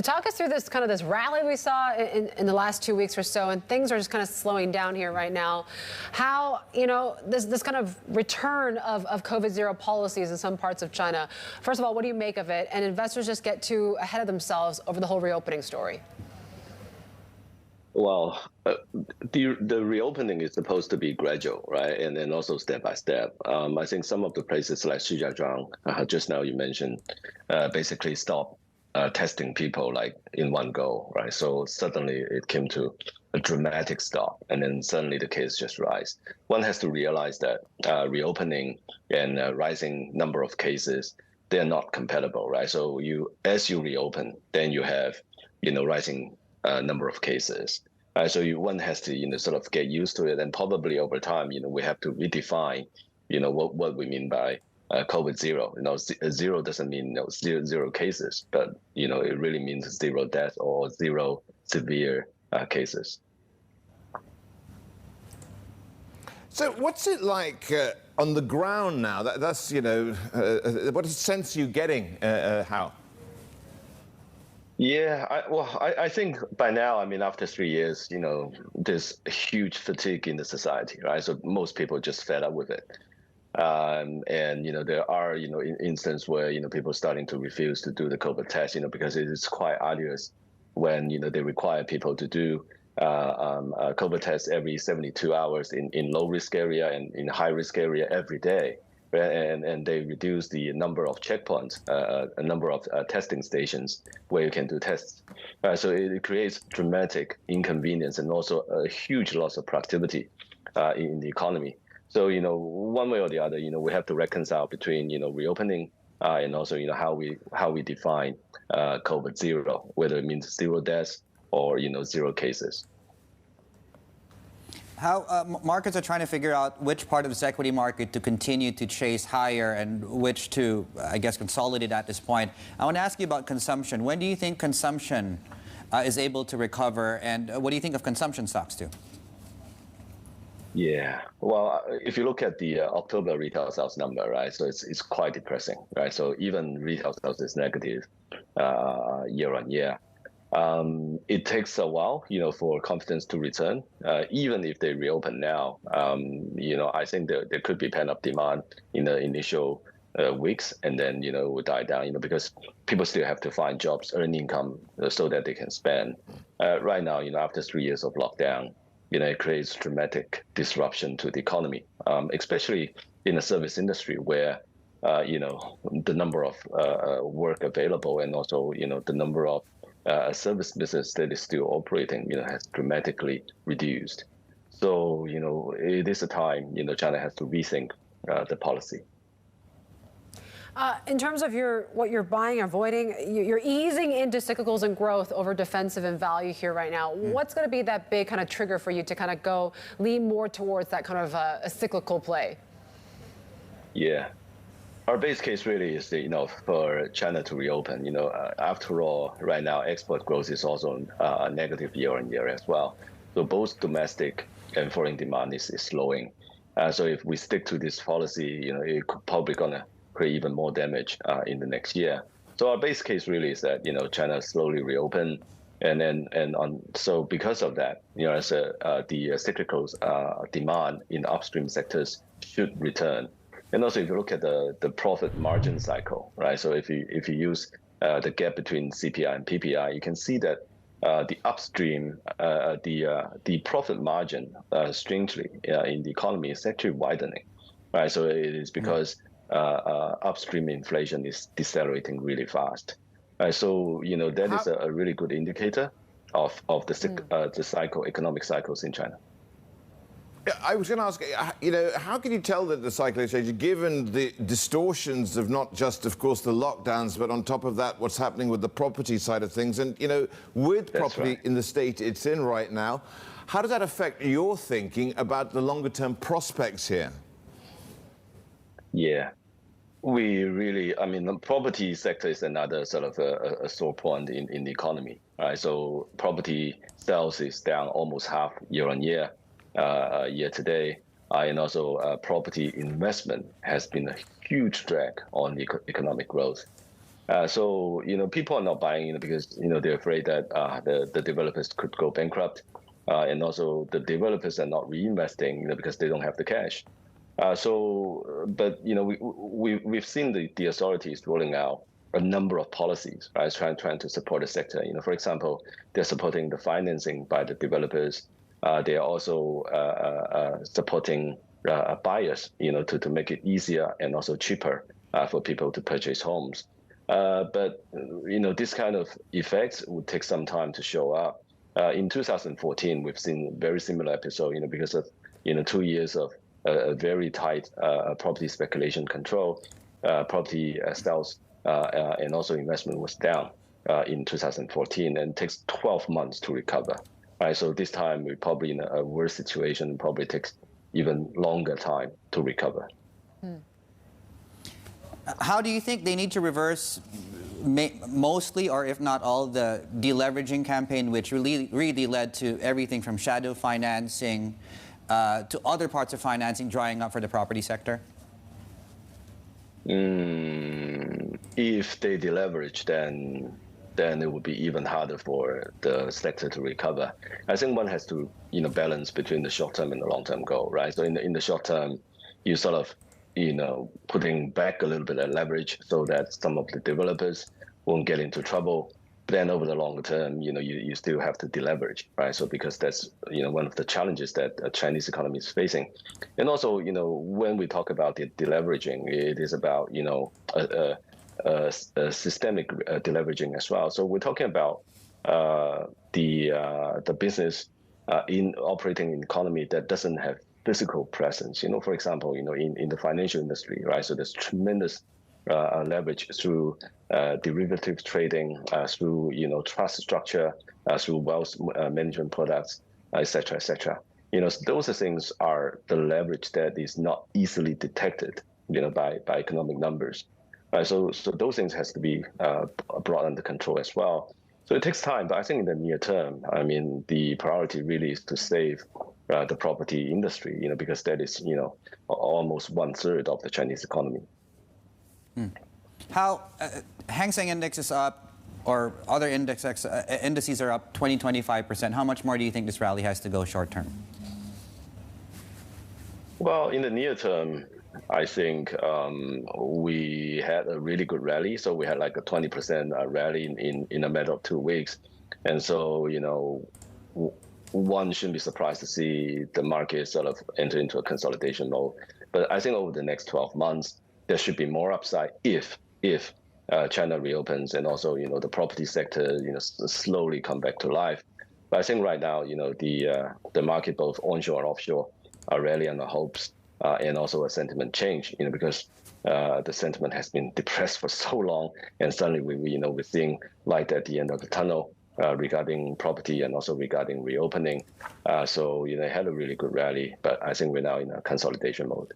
Talk us through this rally we saw in the last 2 weeks or so, and things are just kind of slowing down here right now. How, this kind of return of COVID zero policies in some parts of China. First of all, what do you make of it? And investors just get too ahead of themselves over the whole reopening story. Well, the reopening is supposed to be gradual, right? And then also step by step. I think some of the places like Shijiazhuang, just now you mentioned, basically stop testing people like in one go, right? So suddenly it came to a dramatic stop, and then suddenly the case just rise. One has to realize that reopening and rising number of cases, they're not compatible, right? So as you reopen, then you have rising number of cases. So one has to sort of get used to it, and probably over time, we have to redefine, what we mean by COVID zero. Zero doesn't mean zero cases, but it really means zero death or zero severe cases. So what's it like on the ground now? That's what sense are you getting, Hao? Yeah, I think by now, after 3 years, there's huge fatigue in the society, right? So most people are just fed up with it. And there are instances where people starting to refuse to do the COVID test, because it is quite arduous when they require people to do COVID tests every 72 hours in low risk area and in high risk area every day, and they reduce the number of checkpoints, a number of testing stations where you can do tests. So it creates dramatic inconvenience and also a huge loss of productivity in the economy. So, one way or the other, we have to reconcile between, reopening and also, how we define COVID zero, whether it means zero deaths or, zero cases. How markets are trying to figure out which part of this equity market to continue to chase higher and which to, I guess, consolidate at this point. I want to ask you about consumption. When do you think consumption is able to recover, and what do you think of consumption stocks too? Yeah, well, if you look at the October retail sales number, right, so it's quite depressing, right? So even retail sales is negative year on year. It takes a while, for confidence to return. Even if they reopen now, I think there could be pent-up demand in the initial weeks, and then it will die down, because people still have to find jobs, earn income, so that they can spend. Right now, after 3 years of lockdown, it creates dramatic disruption to the economy, especially in the service industry where, the number of work available and also, the number of service business that is still operating, has dramatically reduced. So, it is a time, China has to rethink the policy. In terms of what you're buying, avoiding, you're easing into cyclicals and growth over defensive and value here right now. What's going to be that big kind of trigger for you to kind of lean more towards that kind of a cyclical play? Yeah. Our base case really is, for China to reopen. After all, right now, export growth is also negative year on year as well. So both domestic and foreign demand is slowing. So if we stick to this policy, it could probably going to create even more damage in the next year. So our base case really is that China slowly reopen, so because of that, as the cyclical demand in upstream sectors should return, and also if you look at the profit margin cycle, right? So if you use the gap between CPI and PPI, you can see that the upstream, the profit margin, strangely in the economy is actually widening, right? So it is because upstream inflation is decelerating really fast. So that is a really good indicator of the cycle, economic cycles in China. I was going to ask, how can you tell that the cycle is changing, given the distortions of not just, of course, the lockdowns, but on top of that, what's happening with the property side of things? And, with property in the state it's in right now, how does that affect your thinking about the longer-term prospects here? Yeah. We really, the property sector is another sort of a sore point in the economy, right? So property sales is down almost half year on year, year to date. And also property investment has been a huge drag on the economic growth. So people are not buying because they're afraid that the developers could go bankrupt, and also the developers are not reinvesting because they don't have the cash. But we've seen the authorities rolling out a number of policies, right, trying to support the sector. For example, they're supporting the financing by the developers. They are also supporting buyers, to make it easier and also cheaper for people to purchase homes. But this kind of effects would take some time to show up. In 2014, we've seen very similar episode, because of 2 years of a very tight property speculation control. Property sales and also investment was down in 2014, and it takes 12 months to recover. Right, so this time we're probably in a worse situation. Probably takes even longer time to recover. How do you think they need to reverse mostly, or if not all, the deleveraging campaign, which really led to everything from shadow financing to other parts of financing drying up for the property sector? If they deleverage, then it would be even harder for the sector to recover. I think one has to balance between the short term and the long term goal, right? So in the short term, you sort of putting back a little bit of leverage so that some of the developers won't get into trouble. But then over the longer term, you still have to deleverage, right? So because that's one of the challenges that the Chinese economy is facing. And also, when we talk about the deleveraging, it is about a systemic deleveraging as well. So we're talking about the business in operating in economy that doesn't have physical presence. For example, in the financial industry, right? So there's tremendous leverage through derivative trading, through trust structure, through wealth management products, et cetera, et cetera. Those things are the leverage that is not easily detected, by economic numbers. Right, so those things has to be brought under control as well. So it takes time, but I think in the near term, the priority really is to save the property industry, because that is, almost 1/3 of the Chinese economy. How Hang Seng Index is up, or other indices are up 20-25%. How much more do you think this rally has to go short term? Well, in the near term, I think we had a really good rally. So we had like a 20% rally in a matter of 2 weeks. And so, one shouldn't be surprised to see the market sort of enter into a consolidation mode. But I think over the next 12 months, there should be more upside if China reopens and also, the property sector, slowly come back to life. But I think right now, the market, both onshore and offshore, are rallying on the hopes and also a sentiment change, because the sentiment has been depressed for so long, and suddenly we're seeing light at the end of the tunnel regarding property and also regarding reopening. So it had a really good rally, but I think we're now in a consolidation mode.